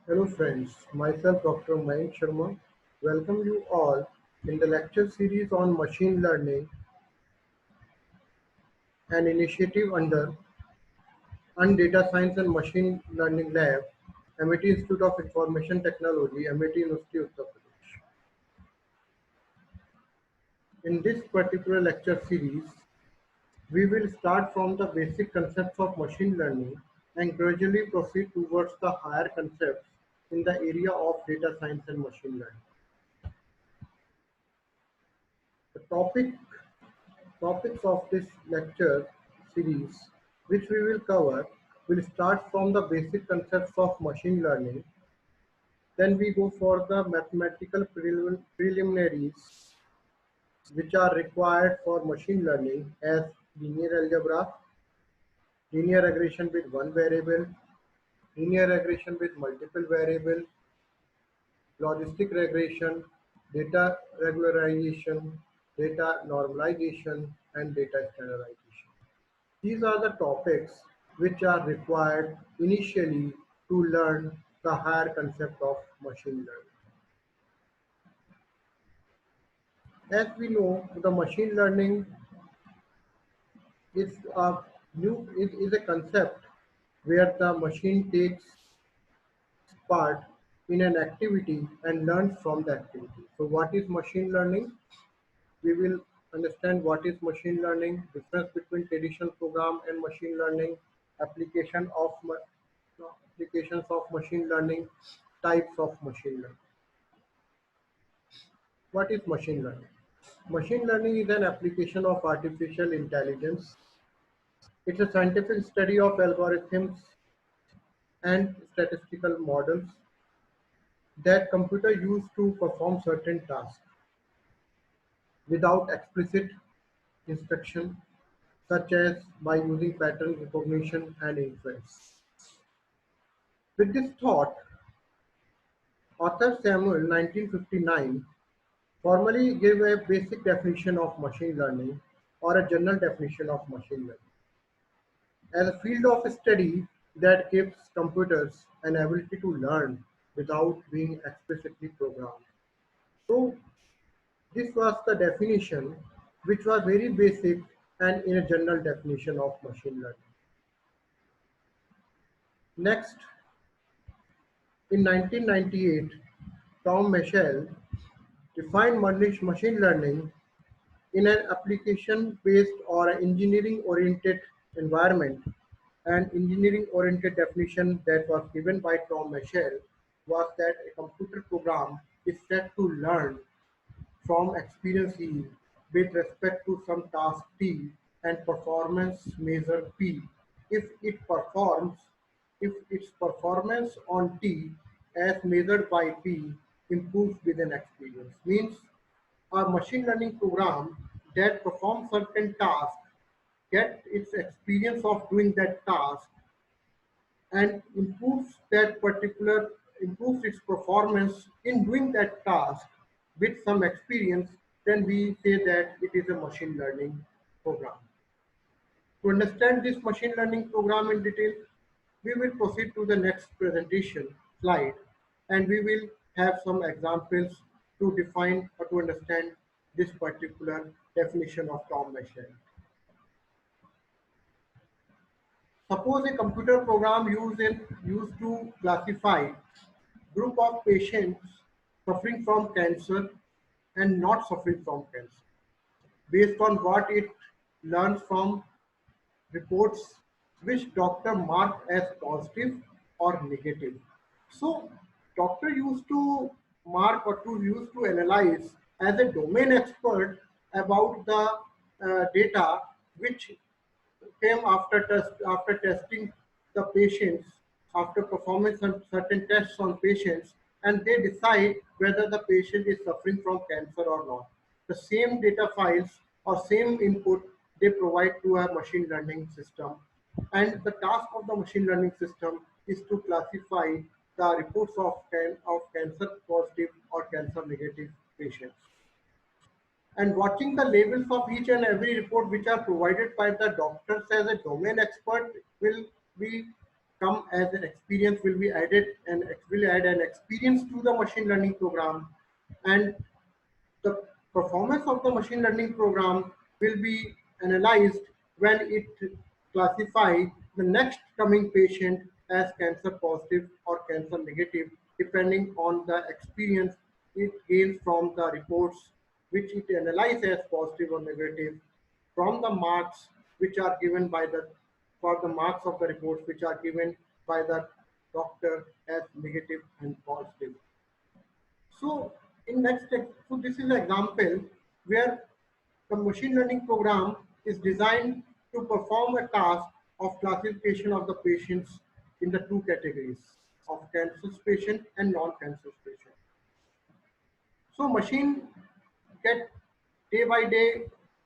Hello friends, myself Dr. Mayank Sharma. Welcome you all in the lecture series on machine learning, an initiative under Data Science and Machine Learning Lab, MIT Institute of Information Technology, MIT University, Uttar Pradesh. In this particular lecture series, we will start from the basic concepts of machine learning and gradually proceed towards the higher concepts in the area of data science and machine learning. The topics of this lecture series, which we will cover, will start from the basic concepts of machine learning. Then we go for the mathematical preliminaries, which are required for machine learning as linear algebra, linear regression with one variable, linear regression with multiple variable, logistic regression, data regularization, data normalization, and data standardization. These are the topics which are required initially to learn the higher concept of machine learning. As we know, the machine learning is a is a concept where the machine takes part in an activity and learns from the activity. So what is machine learning? We will understand what is machine learning, difference between traditional program and machine learning, application of applications of machine learning, types of machine learning. What is machine learning? Machine learning is an application of artificial intelligence. It's a scientific study of algorithms and statistical models that computer use to perform certain tasks without explicit instruction, such as by using pattern recognition and inference. With this thought, author Samuel 1959 formally gave a basic definition of machine learning or a general definition of machine learning as a field of study that gives computers an ability to learn without being explicitly programmed. So this was the definition which was very basic and in a general definition of machine learning. Next, in 1998, Tom Michel defined machine learning in an application-based or engineering-oriented environment. An engineering-oriented definition that was given by Tom Michel was that a computer program is set to learn from experience E with respect to some task T and performance measure P. If it performs, if its performance on T as measured by P improves with an experience, means a machine learning program that performs certain tasks get its experience of doing that task and improves its performance in doing that task with some experience, then we say that it is a machine learning program. To understand this machine learning program in detail, we will proceed to the next presentation slide, and we will have some examples to define or to understand this particular definition of Tom Michel. Suppose a computer program used to classify group of patients suffering from cancer and not suffering from cancer based on what it learns from reports which doctor marked as positive or negative. So doctor used to mark or to use to analyze as a domain expert about the data which came after testing the patients, after performing some certain tests on patients, and they decide whether the patient is suffering from cancer or not. The same data files or same input they provide to a machine learning system, and the task of the machine learning system is to classify the reports of cancer positive or cancer negative patients, and watching the labels of each and every report which are provided by the doctors as a domain expert will be come as an experience, will be added and it will add an experience to the machine learning program, and the performance of the machine learning program will be analyzed when it classify the next coming patient as cancer positive or cancer negative, depending on the experience it gains from the reports which it analyzes as positive or negative, from the marks which are given by the for the marks of the reports which are given by the doctor as negative and positive. So in next, so this is an example where the machine learning program is designed to perform a task of classification of the patients in the two categories of cancerous patient and non-cancerous patient. So machine get day by day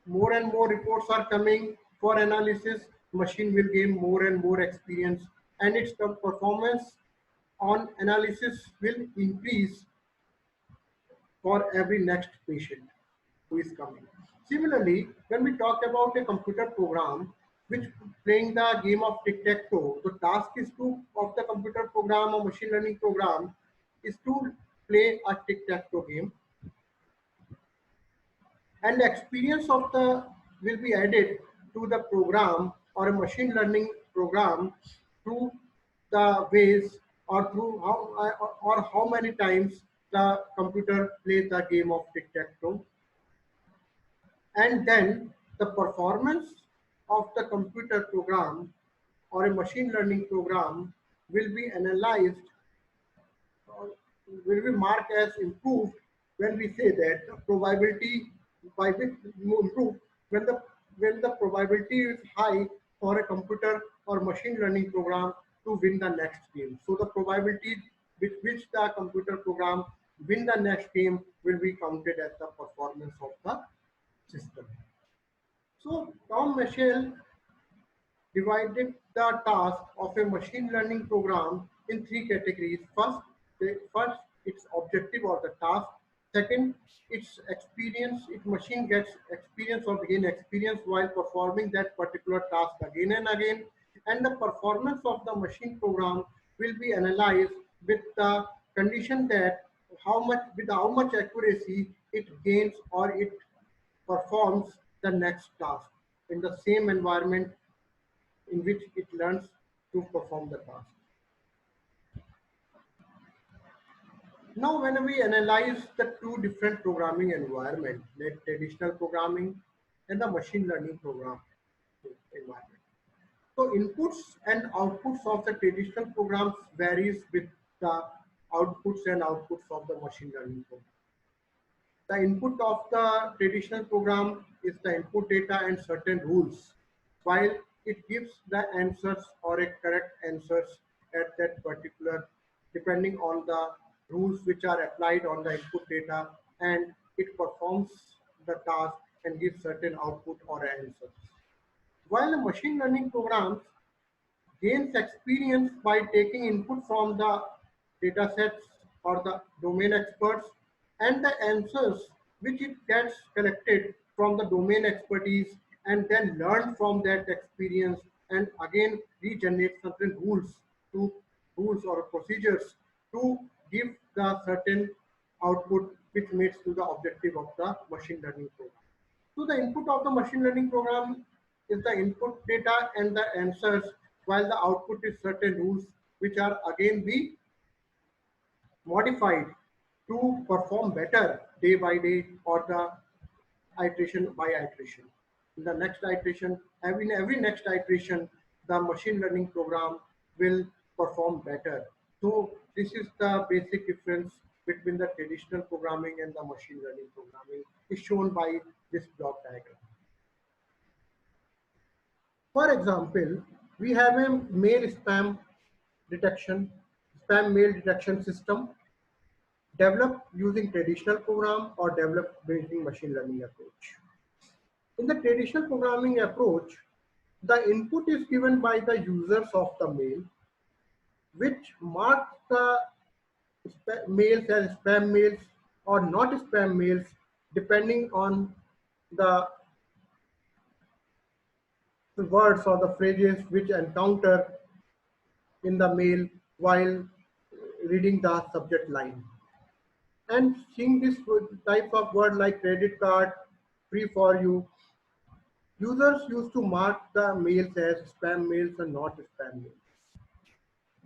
more and more reports are coming for analysis. Machine will gain more and more experience, and its performance on analysis will increase for every next patient who is coming. Similarly, when we talk about a computer program which playing the game of tic-tac-toe, the task is to of the computer program or machine learning program is to play a tic-tac-toe game, and the experience of the will be added to the program or a machine learning program through the ways or through how or how many times the computer plays the game of tic-tac-toe, and then the performance of the computer program or a machine learning program will be analyzed or will be marked as improved when we say that the probability by which you improve when the probability is high for a computer or machine learning program to win the next game. So the probability with which the computer program win the next game will be counted as the performance of the system. So Tom Michel divided the task of a machine learning program in three categories. First, its objective or the task. Second, its experience. Its machine gets experience or gain experience while performing that particular task again and again. And the performance of the machine program will be analyzed with the condition that how much accuracy it gains or it performs the next task in the same environment in which it learns to perform the task. Now, when we analyze the two different programming environments, like traditional programming and the machine learning program environment. So inputs and outputs of the traditional programs varies with the outputs of the machine learning program. The input of the traditional program is the input data and certain rules, while it gives the answers or a correct answers at that particular, depending on the rules which are applied on the input data, and it performs the task and gives certain output or answers. While the machine learning programs gains experience by taking input from the data sets or the domain experts and the answers which it gets collected from the domain expertise, and then learn from that experience and again regenerate certain rules or procedures to give the certain output which meets to the objective of the machine learning program. So the input of the machine learning program is the input data and the answers, while the output is certain rules which are again be modified to perform better day by day or the iteration by iteration. In the next iteration, every next iteration, the machine learning program will perform better. So this is the basic difference between the traditional programming and the machine learning programming is shown by this block diagram. For example, we have a detection, spam mail detection system developed using traditional program or developed using machine learning approach. In the traditional programming approach, the input is given by the users of the mail, which marks the mails as spam mails or not spam mails, depending on the words or the phrases which encounter in the mail while reading the subject line. And seeing this types of word like credit card, free for you, users used to mark the mails as spam mails and not spam mails.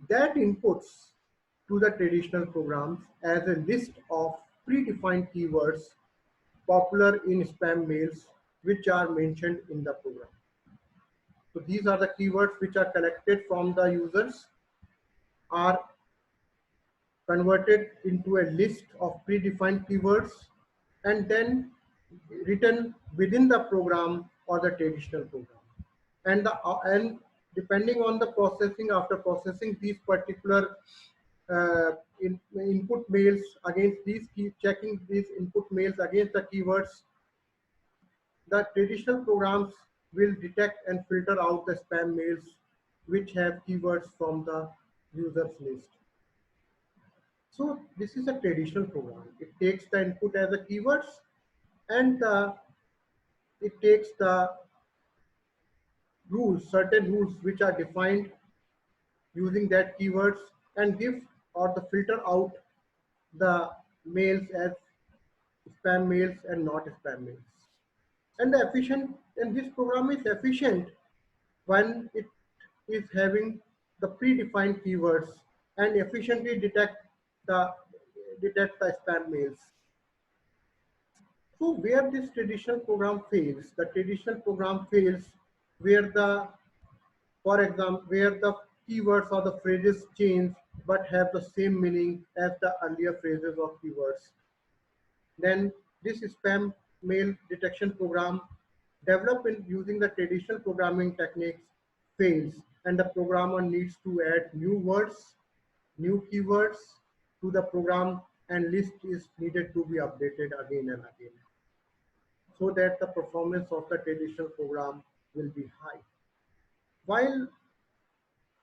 That inputs to the traditional programs as a list of predefined keywords popular in spam mails which are mentioned in the program. So these are the keywords which are collected from the users, are converted into a list of predefined keywords, and then written within the program or the traditional program. And depending on the processing, after processing these particular input mails against these checking these input mails against the keywords, the traditional programs will detect and filter out the spam mails which have keywords from the users list. So this is a traditional program. It takes the input as a keywords, and it takes the rules, certain rules which are defined using that keywords, and give or the filter out the mails as spam mails and not spam mails. And this program is efficient when it is having the predefined keywords and efficiently the detect the spam mails. So where this traditional program fails, the traditional program fails where the, for example, where the keywords or the phrases change but have the same meaning as the earlier phrases or keywords. Then this spam mail detection program developed in using the traditional programming techniques fails, and the programmer needs to add new words, new keywords to the program, and list is needed to be updated again and again so that the performance of the traditional program will be high. While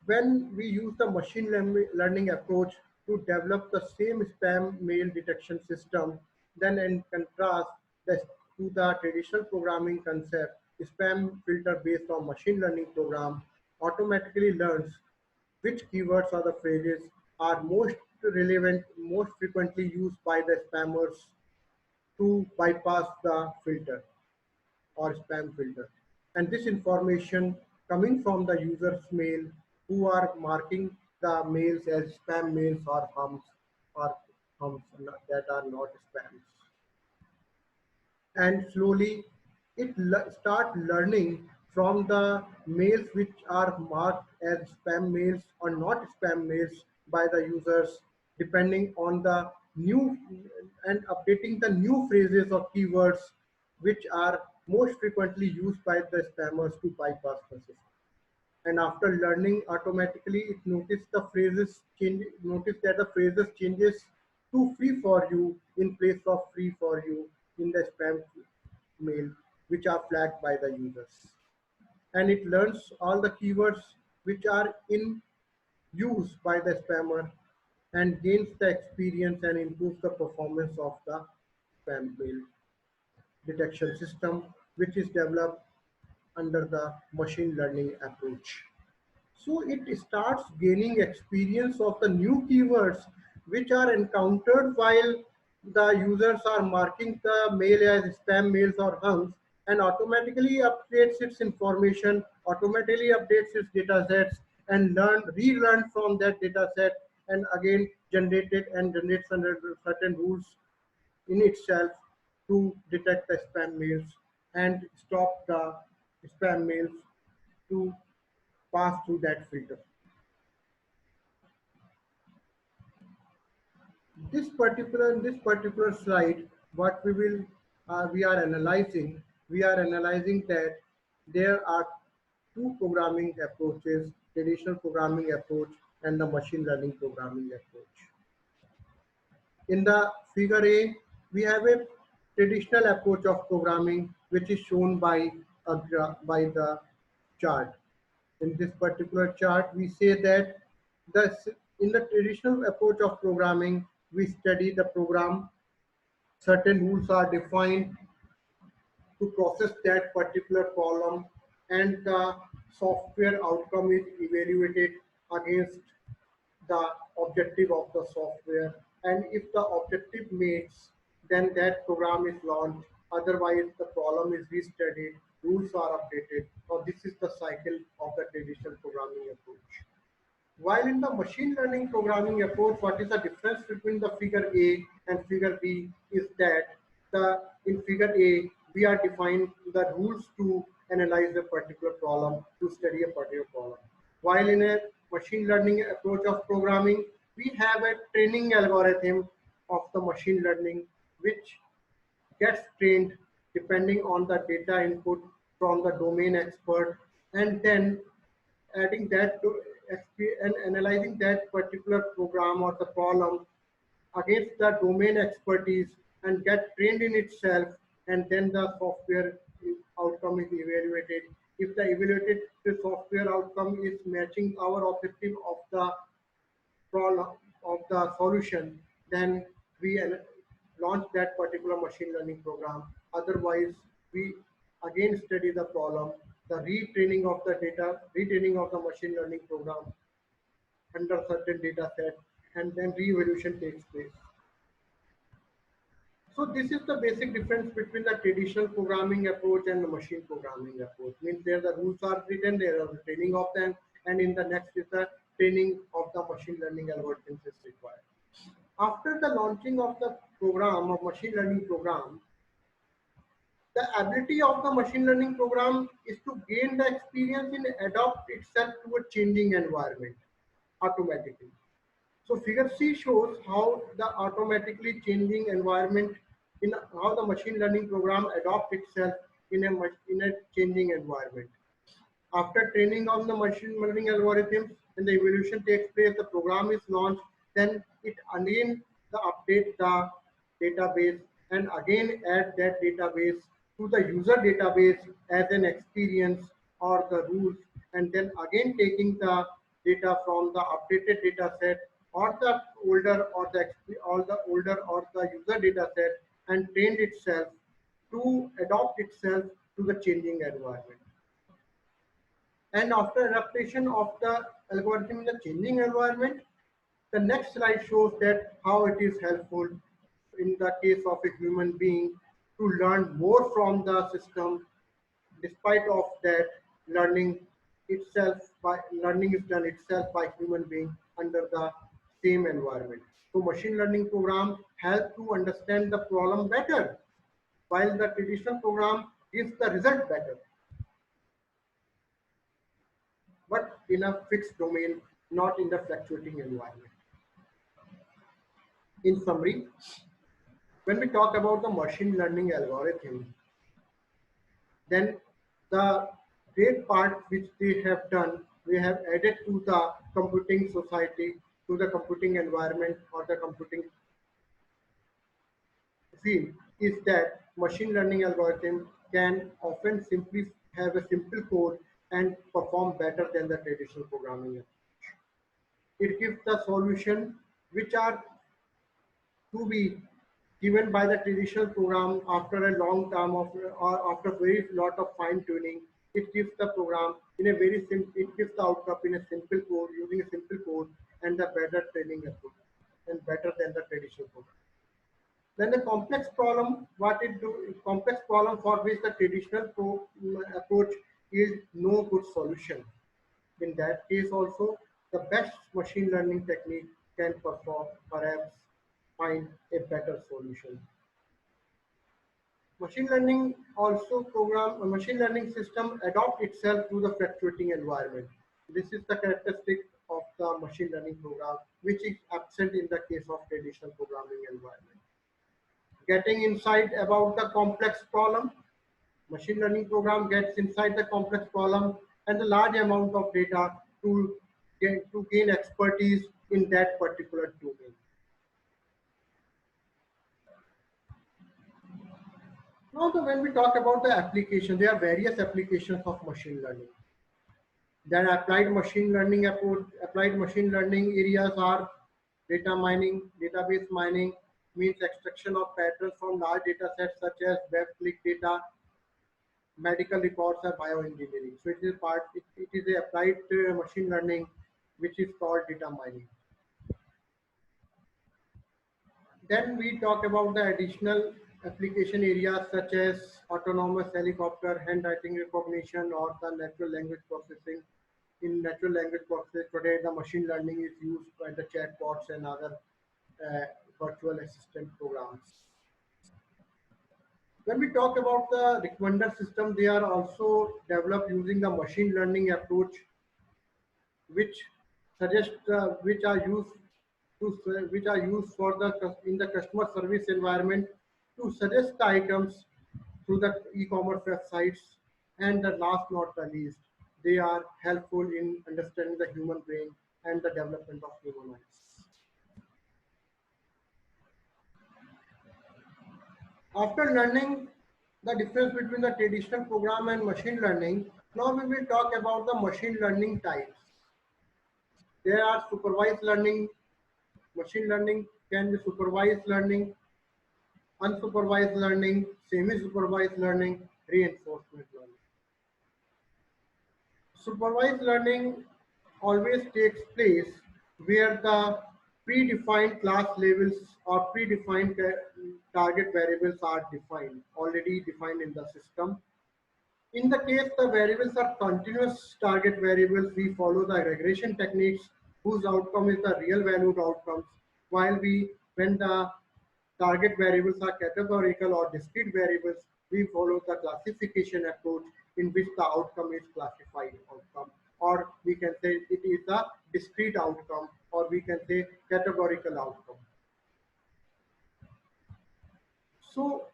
when we use the machine learning approach to develop the same spam mail detection system, then in contrast to the traditional programming concept, spam filter based on machine learning program automatically learns which keywords or the phrases are most relevant, most frequently used by the spammers to bypass the filter or spam filter. And this information coming from the user's mail who are marking the mails as spam mails or hums that are not spams. And slowly it start learning from the mails which are marked as spam mails or not spam mails by the users, depending on the new and updating the new phrases or keywords which are most frequently used by the spammers to bypass the system. And after learning automatically, it notice that the phrases changes to free for you in place of free for you in the spam mail, which are flagged by the users. And it learns all the keywords which are in use by the spammer and gains the experience and improves the performance of the spam mail detection system, which is developed under the machine learning approach. So it starts gaining experience of the new keywords which are encountered while the users are marking the mail as spam mails or hunks, and automatically updates its information, automatically updates its data sets, and relearn from that data set, and again generates under certain rules in itself to detect the spam mails and stop the spam mails to pass through that filter. In this particular slide, what we are analyzing that there are two programming approaches: traditional programming approach and the machine learning programming approach. In the figure A, we have a traditional approach of programming, which is shown by by the chart. In this particular chart, we say that in the traditional approach of programming, we study the program. Certain rules are defined to process that particular column, and the software outcome is evaluated against the objective of the software, and if the objective meets, then that program is launched. Otherwise, the problem is restudied, rules are updated. Now, this is the cycle of the traditional programming approach. While in the machine learning programming approach, what is the difference between the figure A and figure B is that in figure A, we are defining the rules to analyze a particular problem, to study a particular problem. While in a machine learning approach of programming, we have a training algorithm of the machine learning which gets trained depending on the data input from the domain expert, and then adding that to and analyzing that particular program or the problem against the domain expertise and get trained in itself, and then the software outcome is evaluated. If the evaluated software outcome is matching our objective of the problem of the solution, then we launch that particular machine learning program. Otherwise, we again study the problem, the retraining of the data, retraining of the machine learning program under certain data set, and then re-evaluation takes place. So this is the basic difference between the traditional programming approach and the machine programming approach. Means there the rules are written, there are the training of them, and in the next is the training of the machine learning algorithms is required. After the launching of the program of machine learning program, the ability of the machine learning program is to gain the experience in adapt itself to a changing environment automatically. So figure C shows how the automatically changing environment in how the machine learning program adopts itself in a changing environment. After training on the machine learning algorithms and the evolution takes place, the program is launched, then it again the update the database and again add that database to the user database as an experience or the rules, and then again taking the data from the updated data set or the older or the user data set and trained itself to adopt itself to the changing environment. And after adaptation of the algorithm in the changing environment, the next slide shows that how it is helpful in the case of a human being to learn more from the system. Despite of that, learning is done itself by human being under the same environment. So machine learning program help to understand the problem better, while the traditional program gives the result better, but in a fixed domain, not in the fluctuating environment. In summary, when we talk about the machine learning algorithm, then the great part which they have done, they have added to the computing society, to the computing environment or the computing field, is that machine learning algorithm can often simply have a simple code and perform better than the traditional programming approach. It gives the solution which are to be given by the traditional program after a long term of or after very lot of fine tuning. It gives the program in a very simple, it gives the outcome in a simple code using a simple code and the better training approach and better than the traditional program. Then the complex problem, what it do, complex problem for which the traditional approach is no good solution. In that case also, the best machine learning technique can perform, perhaps find a better solution. A machine learning system adopt itself to the fluctuating environment. This is the characteristic of the machine learning program, which is absent in the case of traditional programming environment. Getting insight about the complex problem, machine learning program gets inside the complex problem and a large amount of data to gain expertise in that particular domain. Now, when we talk about the application, there are various applications of machine learning. Then applied machine learning approach, applied machine learning areas are data mining, database mining, means extraction of patterns from large data sets such as web click data, medical records, or bioengineering. So it is a applied machine learning which is called data mining. Then we talk about the additional application areas such as autonomous helicopter, handwriting recognition, or the natural language processing. In natural language processing today, the machine learning is used by the chatbots and other uh, virtual assistant programs. When we talk about the recommender system, they are also developed using the machine learning approach, which which are used which are used for the in the customer service environment to suggest the items through the e-commerce websites. And the last not the least, they are helpful in understanding the human brain and the development of human eyes. After learning the difference between the traditional program and machine learning, now we will talk about the machine learning types. There are supervised learning. Machine learning can be supervised learning, unsupervised learning, semi-supervised learning, reinforcement learning. Supervised learning always takes place where the predefined class levels or predefined target variables are already defined in the system. In the case the variables are continuous target variables, we follow the regression techniques whose outcome is the real valued outcomes, while when the target variables are categorical or discrete variables, we follow the classification approach in which the outcome is classified outcome, or we can say it is a discrete outcome, or we can say categorical outcome. So,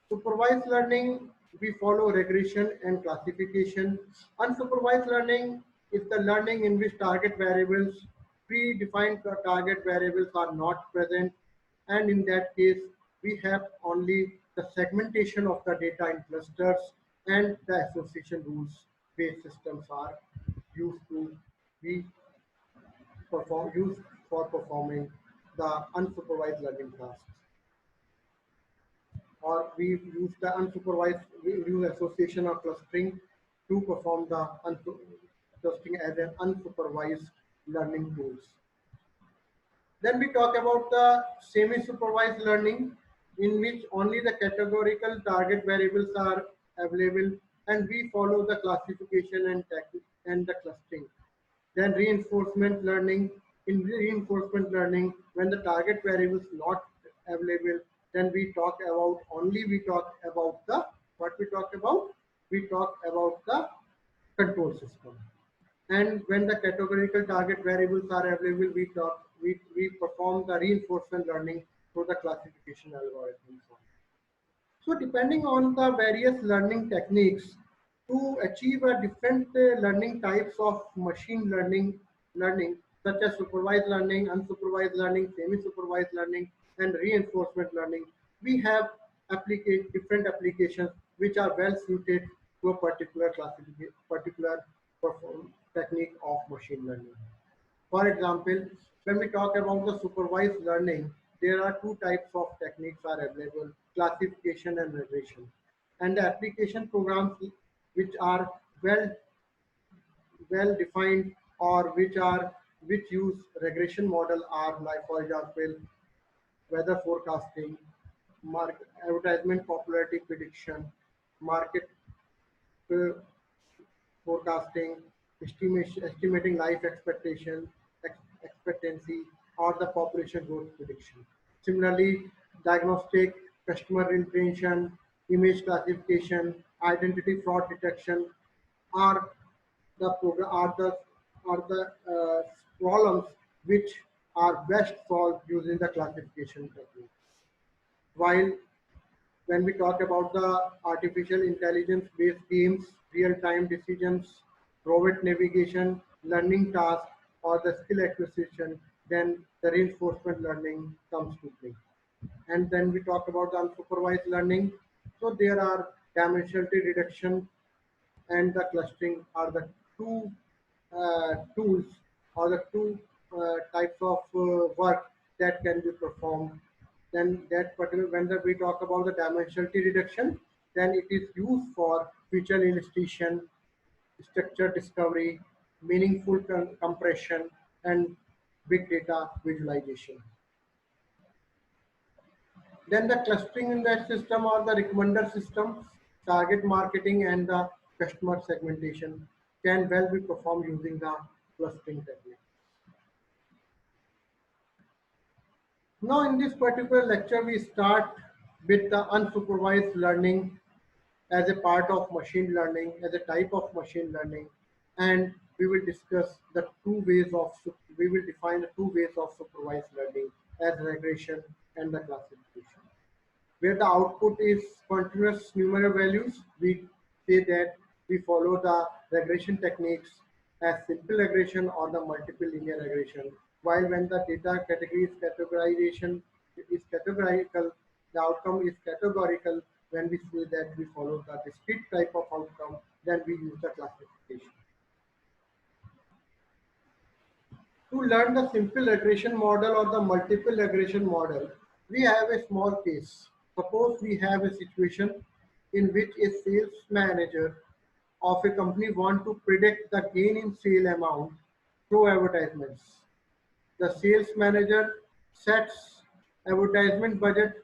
supervised learning, we follow regression and classification. Unsupervised learning is the learning in which target variables, predefined target variables are not present. And in that case, we have only the segmentation of the data in clusters, and the association rules based systems are used to be used for performing the unsupervised learning tasks. Or we use the unsupervised, we use association or clustering to perform the clustering as an unsupervised learning tools. Then we talk about the semi-supervised learning, in which only the categorical target variables are available, and we follow the classification and the clustering. Then reinforcement learning. In reinforcement learning, when the target variable is not available, then we talk about the what we talk about. We talk about the control system. And when the categorical target variables are available, we perform the reinforcement learning through the classification algorithms. So depending on the various learning techniques, to achieve a different learning types of machine learning, such as supervised learning, unsupervised learning, semi-supervised learning, and reinforcement learning, we have different applications which are well suited to a particular technique of machine learning. For example, when we talk about the supervised learning, there are two types of techniques are available: classification and regression. And the application programs which are well defined, or which use regression model are, like for example, weather forecasting, advertisement popularity prediction, market uh, forecasting, estimating life expectancy, or the population growth prediction. Similarly, diagnostic, customer retention, image classification, identity fraud detection are the program are the problems which are best solved using the classification technique. While when we talk about the artificial intelligence based games, real time decisions, robot navigation, learning tasks, or the skill acquisition, then the reinforcement learning comes to play. And then we talk about the unsupervised learning. So there are dimensionality reduction and the clustering are the two tools, or the two types of work that can be performed. Then that particular when we talk about the dimensionality reduction, then it is used for feature illustration, structure discovery, meaningful compression, and big data visualization. Then the clustering in that system or the recommender systems, target marketing and the customer segmentation can well be performed using the clustering technique. Now in this particular lecture, we start with the unsupervised learning as a part of machine learning, as a type of machine learning, and we will discuss the we will define the two ways of supervised learning as regression and the classification. Where the output is continuous numeric values, we say that we follow the regression techniques as simple regression or the multiple linear regression. While when the data category is categorization is categorical, the outcome is categorical. When we say that we follow the discrete type of outcome, then we use the classification. To learn the simple regression model or the multiple regression model, we have a small case. Suppose we have a situation in which a sales manager of a company want to predict the gain in sale amount through advertisements. The sales manager sets advertisement budget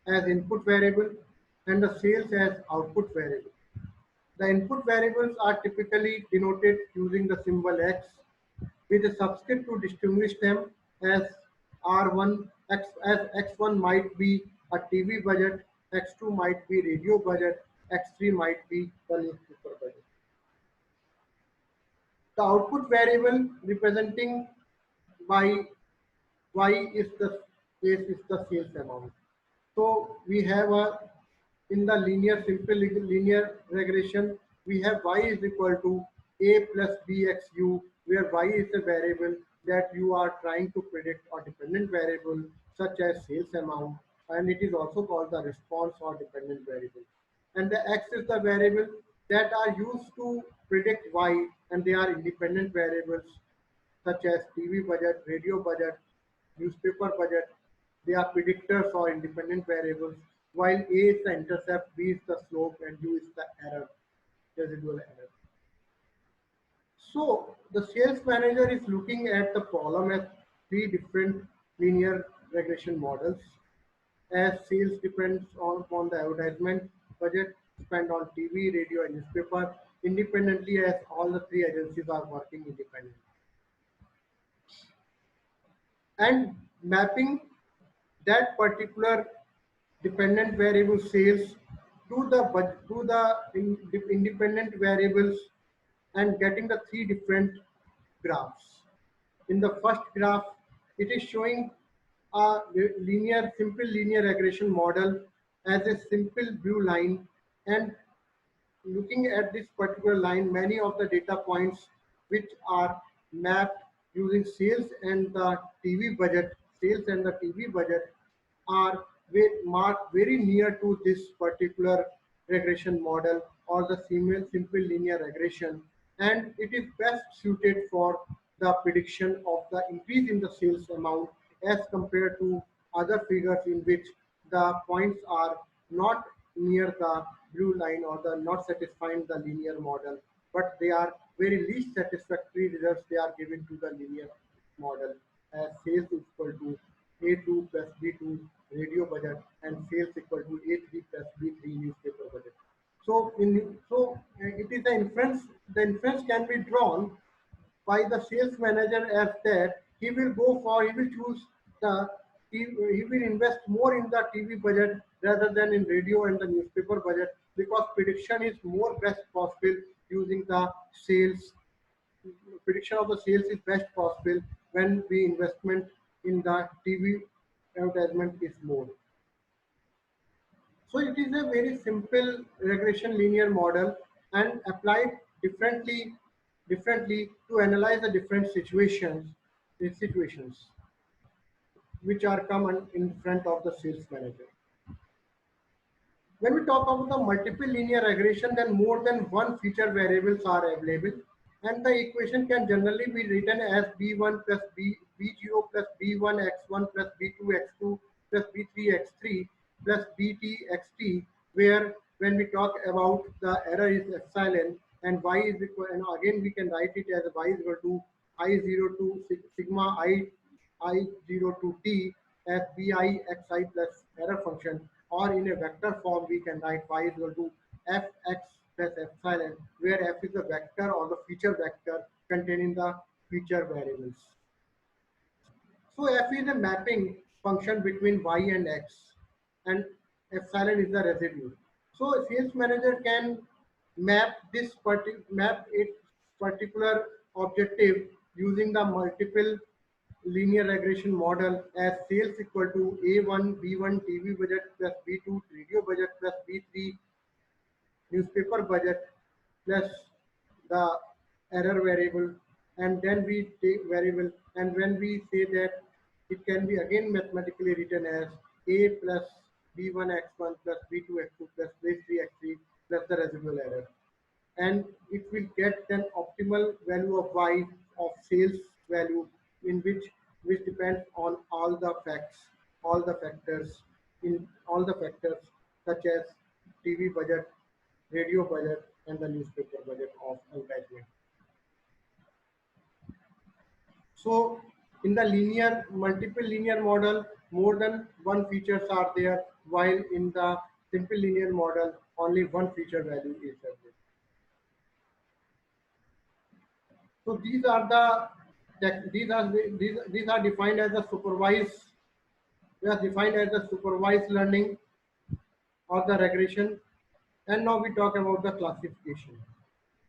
as input variable and the sales as output variable. The input variables are typically denoted using the symbol X with a subscript to distinguish them as R1, as X1 might be a TV budget, X2 might be radio budget, X3 might be the newspaper budget. The output variable representing by Y is the sales amount. So we have a in the simple linear regression, we have y is equal to a plus bxu, where y is a variable that you are trying to predict or dependent variable such as sales amount, and it is also called the response or dependent variable. And the x is the variable that are used to predict y, and they are independent variables such as TV budget, radio budget, newspaper budget. They are predictors or independent variables, while A is the intercept, B is the slope, and U is the error, residual error. So the sales manager is looking at the problem as three different linear regression models. As sales depends on the advertisement budget spent on TV, radio, and newspaper independently, as all the three agencies are working independently. And mapping that particular dependent variable sales to the independent variables and getting the three different graphs. In the first graph, it is showing a simple linear regression model as a simple blue line, and looking at this particular line, many of the data points which are mapped using sales and the TV budget are marked very near to this particular regression model or the simple linear regression, and it is best suited for the prediction of the increase in the sales amount as compared to other figures in which the points are not near the blue line or the not satisfying the linear model, but they are very least satisfactory results they are given to the linear model, as sales is equal to A2 plus B2 radio budget and sales equal to A3 plus B3 newspaper budget. It is the inference. The inference can be drawn by the sales manager as that he will choose the he will invest more in the TV budget rather than in radio and the newspaper budget, because prediction is more best possible using the sales. Prediction of the sales is best possible when the investment in the TV advertisement is more. So it is a very simple regression linear model and applied differently to analyze the different situations which are common in front of the sales manager. When we talk about the multiple linear regression, then more than one feature variables are available, and the equation can generally be written as b1 plus b0 plus b1 x1 plus b2 x2 plus b3 x3 plus bt xt, where when we talk about the error is epsilon and y is equal, and again we can write it as y is equal to I0 to sigma I0 to t as bixi plus error function, or in a vector form we can write y is equal to fx plus epsilon, where f is the vector or the feature vector containing the feature variables. So f is a mapping function between y and x, and epsilon is the residue. So a sales manager can map its particular objective using the multiple linear regression model as sales equal to A1 B1 TV budget plus B2 radio budget plus B3 newspaper budget plus the error variable, and then we take variable, and when we say that it can be again mathematically written as a plus b1 x1 plus b2 x2 plus b3 x3 plus the residual error, and it will get an optimal value of y of sales value, in which depends on all the facts, all the factors, in all the factors such as TV budget, radio budget, and the newspaper budget of advertisement. So in the multiple linear model, more than one features are there, while in the simple linear model, only one feature value is there. So these are defined as a supervised. They are defined as the supervised learning or the regression. And now we talk about the classification.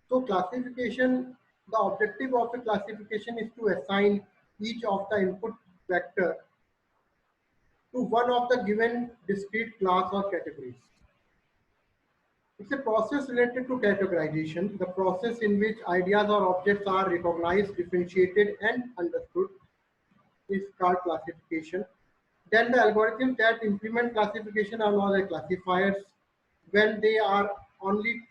So classification, the objective of a classification is to assign each of the input vector to one of the given discrete class or categories. It's a process related to categorization, the process in which ideas or objects are recognized, differentiated, and understood is called classification. Then the algorithms that implement classification are known as classifiers. When they are only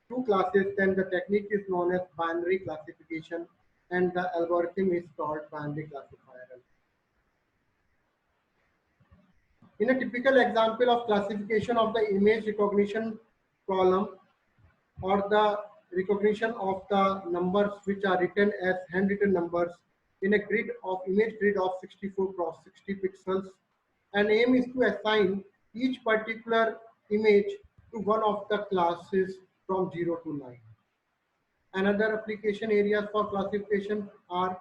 two classes, then the technique is known as binary classification, and the algorithm is called binary classifier. In a typical example of classification of the image recognition column, or the recognition of the numbers which are written as handwritten numbers in a grid of image grid of 64 cross 60 pixels, and aim is to assign each particular image to one of the classes from 0 to 9. Another application areas for classification are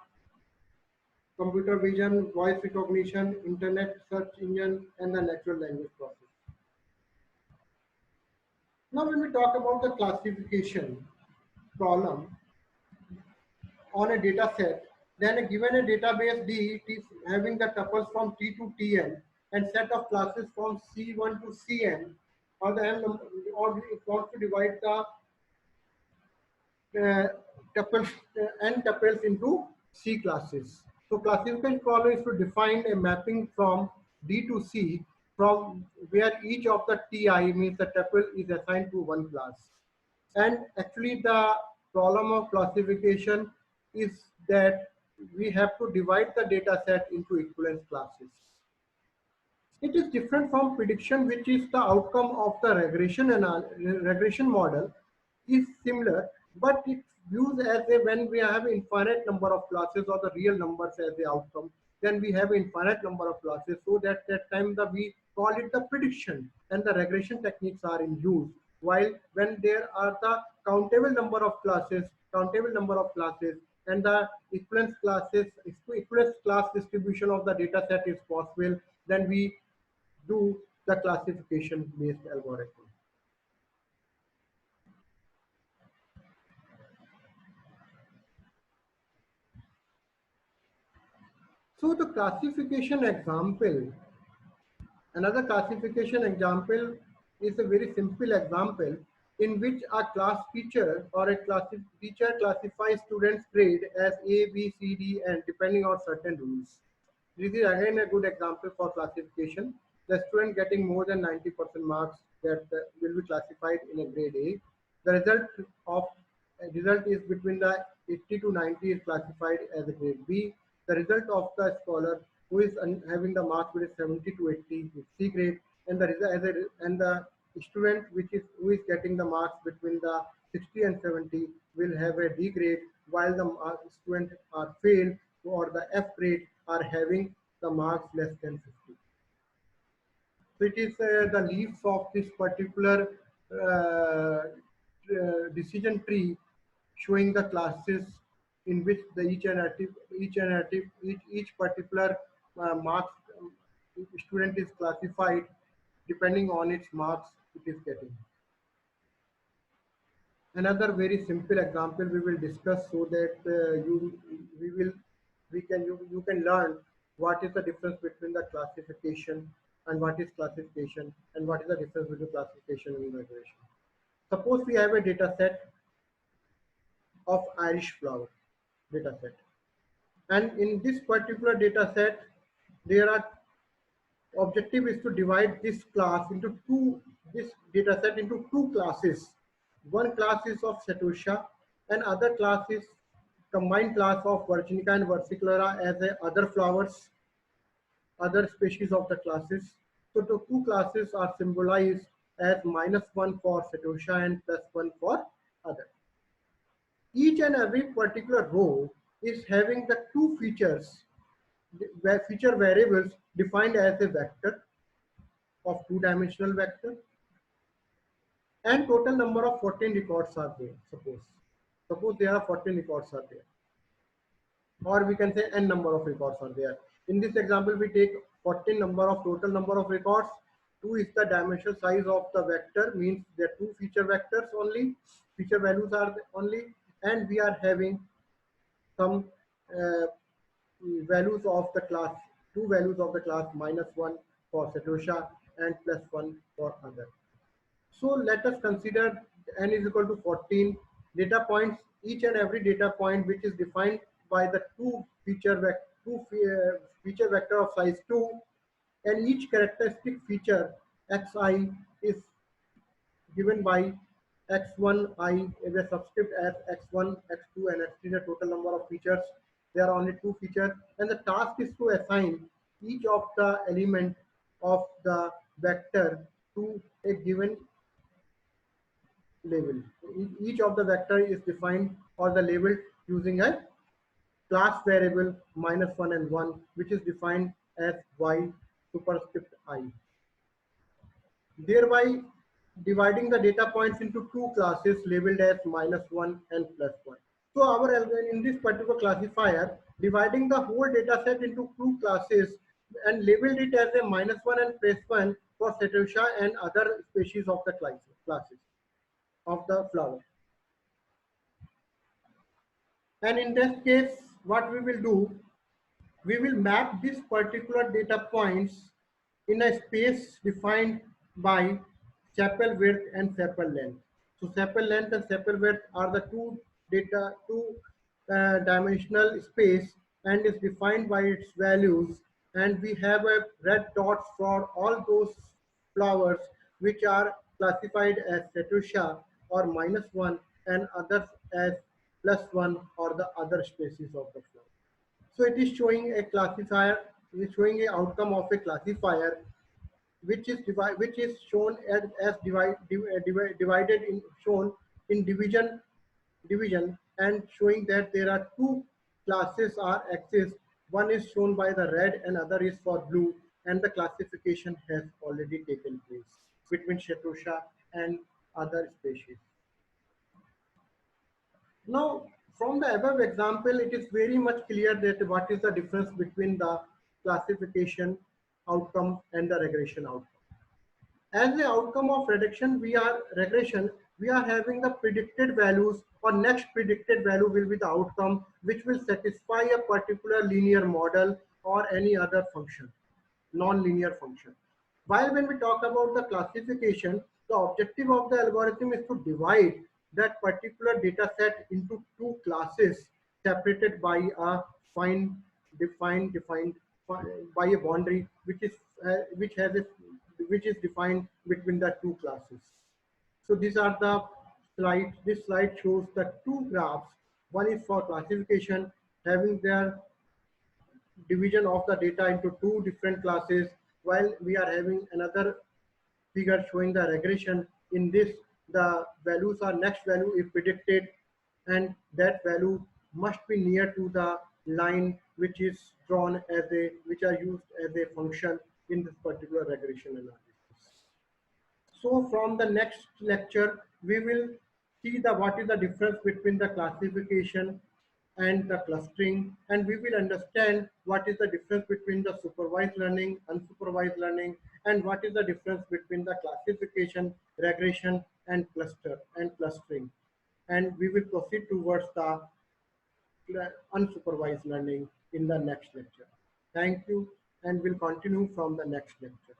computer vision, voice recognition, internet search engine, and the natural language processing. Now when we talk about the classification problem on a data set, then given a database D, it is having the tuples from T to Tn and set of classes from C1 to Cn, or the n or we want to divide the tuples n tuples into C classes. So classification problem is to define a mapping from D to C, from where each of the Ti means the tuple is assigned to one class. And actually the problem of classification is that we have to divide the data set into equivalence classes. It is different from prediction, which is the outcome of the regression model is similar, but it views as a when we have infinite number of classes or the real numbers as the outcome, then we have infinite number of classes. So that time we call it the prediction, and the regression techniques are in use. While when there are the countable number of classes, and the equivalence class distribution of the data set is possible, then we do the classification based algorithm. So the classification example, another classification example is a very simple example in which a class teacher or a teacher classifies students' grade as A, B, C, D, and depending on certain rules. This is again a good example for classification. The student getting more than 90% marks that will be classified in a grade A. The result is between the 80 to 90 is classified as a grade B. The result of the scholar who is having the marks between 70 to 80 is C grade, and the and the student who is getting the marks between the 60 and 70 will have a D grade, while the students are failed or the F grade are having the marks less than 50. So it is the leaves of this particular decision tree showing the classes in which the each particular marks student is classified depending on its marks it is getting. Another very simple example we will discuss so that we will we can you can learn what is the difference between the classification and what is classification and what is the difference between classification and evaluation. Suppose we have a data set of Irish flower data set, and in this particular data set there are objective is to divide this class into two, this data set into two classes. One class is of Cetiosa and other class is combined class of Virginica and versicolora as a other flowers, other species of the classes. So the two classes are symbolized as -1 for Cetiosa and +1 for other. Each and every particular row is having the two features, feature variables defined as a vector of two-dimensional vector, and total number of 14 records are there. Suppose there are 14 records are there, or we can say n number of records are there. In this example we take 14 number of total number of records. 2 is the dimensional size of the vector, means there are two feature vectors only, feature values are only, and we are having some uh, values of the class, two values of the class -1 for Cetiosa and +1 for other. So let us consider n is equal to 14 data points, each and every data point which is defined by the two feature vector of size 2, and each characteristic feature xi is given by x1I is a subscript as x1, x2 and x3, the total number of features. There are only two features, and the task is to assign each of the element of the vector to a given label. Each of the vector is defined or the label using a class variable -1 and 1, which is defined as y superscript I, thereby dividing the data points into two classes labeled as -1 and +1. So our in this particular classifier, dividing the whole data set into two classes and labeled it as a -1 and +1 for Cetiosa and other species of the classes of the flower. And in this case, what we will do, we will map this particular data points in a space defined by sepal width and sepal length. So sepal length and sepal width are the two dimensional space and is defined by its values, and we have a red dots for all those flowers which are classified as Cetiosa or -1 and others as +1 or the other species of the flower. So it is showing a classifier, it is showing a outcome of a classifier which is shown as divided in shown in division and showing that there are two classes are exist. One is shown by the red and other is for blue, and the classification has already taken place between Cetiosa and other species. Now, from the above example, it is very much clear that what is the difference between the classification outcome and the regression outcome. As the outcome of regression, we are having the predicted values or next predicted value will be the outcome which will satisfy a particular linear model or any other function, non-linear function. While when we talk about the classification, the objective of the algorithm is to divide that particular data set into two classes separated by a defined by a boundary which has a which is defined between the two classes. So these are the slides. This slide shows the two graphs. One is for classification, having their division of the data into two different classes, while we are having another figure showing the regression. In this, the values are next value is predicted, and that value must be near to the line which is drawn as a which are used as a function in this particular regression analysis. So from the next lecture, we will see the what is the difference between the classification and the clustering, and we will understand what is the difference between the supervised learning, unsupervised learning, and what is the difference between the classification, regression, and clustering. And we will proceed towards the unsupervised learning in the next lecture. Thank you, and we'll continue from the next lecture.